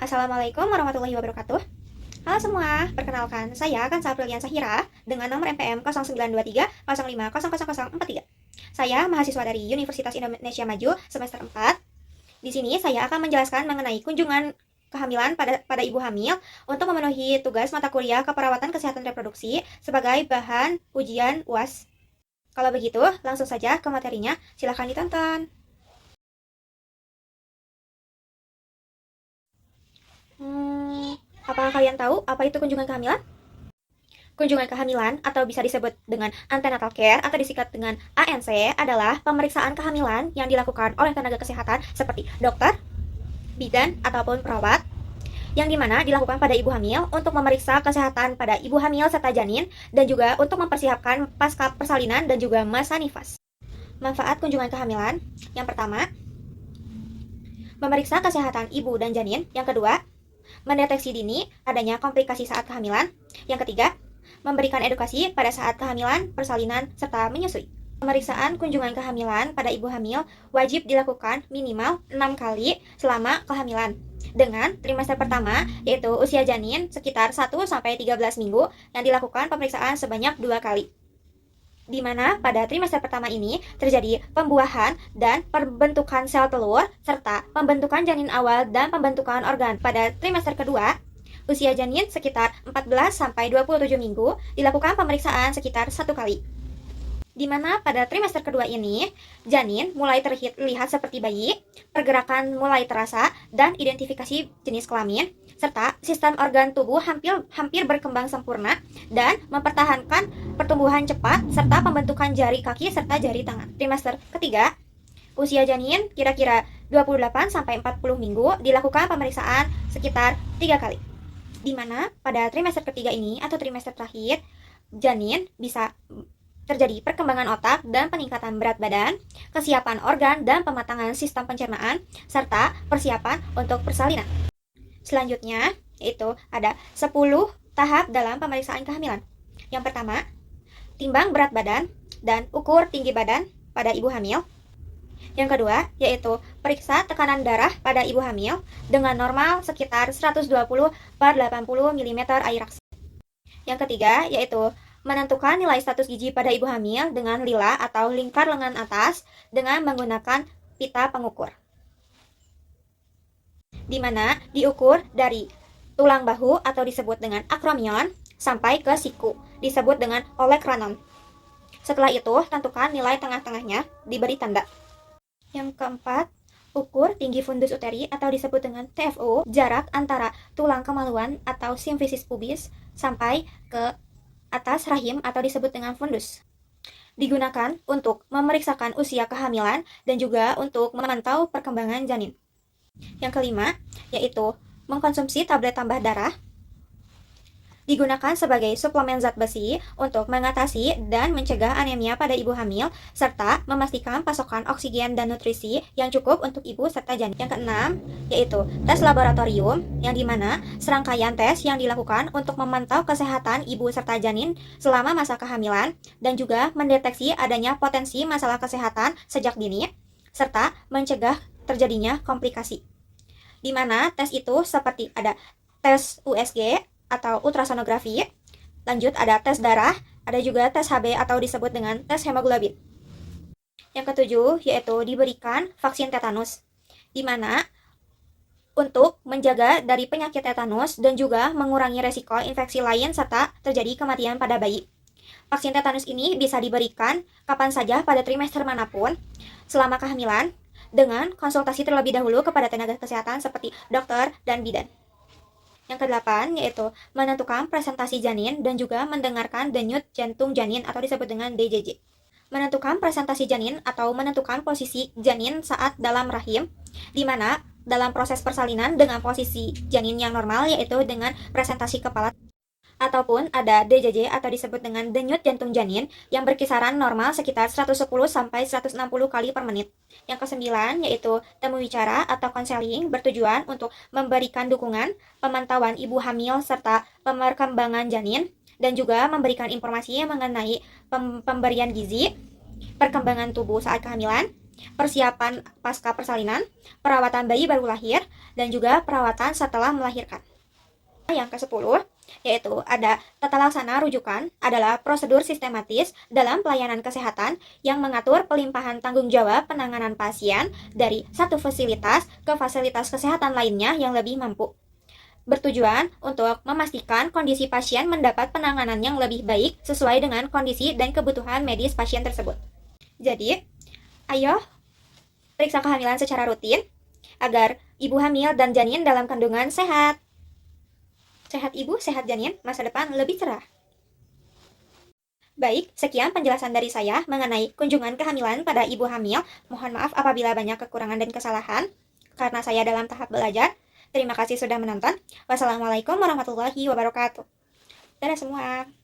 Assalamualaikum warahmatullahi wabarakatuh. Halo semua, perkenalkan saya Kansa Aprilian Sahira dengan nomor NPM 092305000043. Saya mahasiswa dari Universitas Indonesia Maju semester 4. Di sini saya akan menjelaskan mengenai kunjungan kehamilan pada ibu hamil untuk memenuhi tugas mata kuliah keperawatan kesehatan reproduksi sebagai bahan ujian UAS. Kalau begitu, langsung saja ke materinya, silahkan ditonton. Apakah kalian tahu apa itu kunjungan kehamilan? Kunjungan kehamilan atau bisa disebut dengan antenatal care atau disingkat dengan ANC adalah pemeriksaan kehamilan yang dilakukan oleh tenaga kesehatan seperti dokter, bidan, ataupun perawat yang dimana dilakukan pada ibu hamil untuk memeriksa kesehatan pada ibu hamil serta janin dan juga untuk mempersiapkan pasca persalinan dan juga masa nifas. Manfaat kunjungan kehamilan: yang pertama, memeriksa kesehatan ibu dan janin. Yang kedua, mendeteksi dini adanya komplikasi saat kehamilan. Yang ketiga, memberikan edukasi pada saat kehamilan, persalinan, serta menyusui. Pemeriksaan kunjungan kehamilan pada ibu hamil wajib dilakukan minimal 6 kali selama kehamilan. Dengan trimester pertama, yaitu usia janin sekitar 1-13 minggu, yang dilakukan pemeriksaan sebanyak 2 kali. Di mana pada trimester pertama ini terjadi pembuahan dan pembentukan sel telur, serta pembentukan janin awal dan pembentukan organ. Pada trimester kedua, usia janin sekitar 14-27 minggu, dilakukan pemeriksaan sekitar 1 kali. Di mana pada trimester kedua ini, janin mulai terlihat seperti bayi, pergerakan mulai terasa, dan identifikasi jenis kelamin, serta sistem organ tubuh hampir berkembang sempurna dan mempertahankan pertumbuhan cepat, serta pembentukan jari kaki serta jari tangan. Trimester ketiga, usia janin kira-kira 28-40 minggu, dilakukan pemeriksaan sekitar 3 kali. Di mana pada trimester ketiga ini atau trimester terakhir, janin bisa terjadi perkembangan otak dan peningkatan berat badan, kesiapan organ dan pematangan sistem pencernaan, serta persiapan untuk persalinan. Selanjutnya, yaitu ada 10 tahap dalam pemeriksaan kehamilan. Yang pertama, timbang berat badan dan ukur tinggi badan pada ibu hamil. Yang kedua, yaitu periksa tekanan darah pada ibu hamil dengan normal sekitar 120/80 mm air raksa. Yang ketiga, yaitu menentukan nilai status gizi pada ibu hamil dengan lila atau lingkar lengan atas dengan menggunakan pita pengukur, di mana diukur dari tulang bahu atau disebut dengan akromion sampai ke siku, disebut dengan olecranon. Setelah itu, tentukan nilai tengah-tengahnya, diberi tanda. Yang keempat, ukur tinggi fundus uteri atau disebut dengan TFU, jarak antara tulang kemaluan atau simfisis pubis sampai ke atas rahim atau disebut dengan fundus. Digunakan untuk memeriksakan usia kehamilan dan juga untuk memantau perkembangan janin. Yang kelima, yaitu mengkonsumsi tablet tambah darah. Digunakan sebagai suplemen zat besi untuk mengatasi dan mencegah anemia pada ibu hamil, serta memastikan pasokan oksigen dan nutrisi yang cukup untuk ibu serta janin. Yang keenam, yaitu tes laboratorium, yang dimana serangkaian tes yang dilakukan untuk memantau kesehatan ibu serta janin selama masa kehamilan, dan juga mendeteksi adanya potensi masalah kesehatan sejak dini, serta mencegah terjadinya komplikasi. Di mana tes itu seperti ada tes USG atau ultrasonografi, lanjut ada tes darah, ada juga tes HB atau disebut dengan tes hemoglobin. Yang ketujuh, yaitu diberikan vaksin tetanus, di mana untuk menjaga dari penyakit tetanus dan juga mengurangi resiko infeksi lain serta terjadi kematian pada bayi. Vaksin tetanus ini bisa diberikan kapan saja pada trimester manapun selama kehamilan dengan konsultasi terlebih dahulu kepada tenaga kesehatan seperti dokter dan bidan. Yang kedelapan, yaitu menentukan presentasi janin dan juga mendengarkan denyut jantung janin atau disebut dengan DJJ. Menentukan presentasi janin atau menentukan posisi janin saat dalam rahim, di mana dalam proses persalinan dengan posisi janin yang normal, yaitu dengan presentasi kepala, ataupun ada DJJ atau disebut dengan denyut jantung janin yang berkisaran normal sekitar 110-160 kali per menit. Yang kesembilan, yaitu temu bicara atau konseling bertujuan untuk memberikan dukungan, pemantauan ibu hamil serta perkembangan janin, dan juga memberikan informasi mengenai pemberian gizi, perkembangan tubuh saat kehamilan, persiapan pasca persalinan, perawatan bayi baru lahir, dan juga perawatan setelah melahirkan. Yang ke-10, yaitu ada tata laksana rujukan adalah prosedur sistematis dalam pelayanan kesehatan yang mengatur pelimpahan tanggung jawab penanganan pasien dari satu fasilitas ke fasilitas kesehatan lainnya yang lebih mampu. Bertujuan untuk memastikan kondisi pasien mendapat penanganan yang lebih baik sesuai dengan kondisi dan kebutuhan medis pasien tersebut. Jadi, ayo periksa kehamilan secara rutin agar ibu hamil dan janin dalam kandungan sehat. Sehat ibu, sehat janin, masa depan lebih cerah. Baik, sekian penjelasan dari saya mengenai kunjungan kehamilan pada ibu hamil. Mohon maaf apabila banyak kekurangan dan kesalahan, karena saya dalam tahap belajar. Terima kasih sudah menonton. Wassalamualaikum warahmatullahi wabarakatuh. Dadah semua.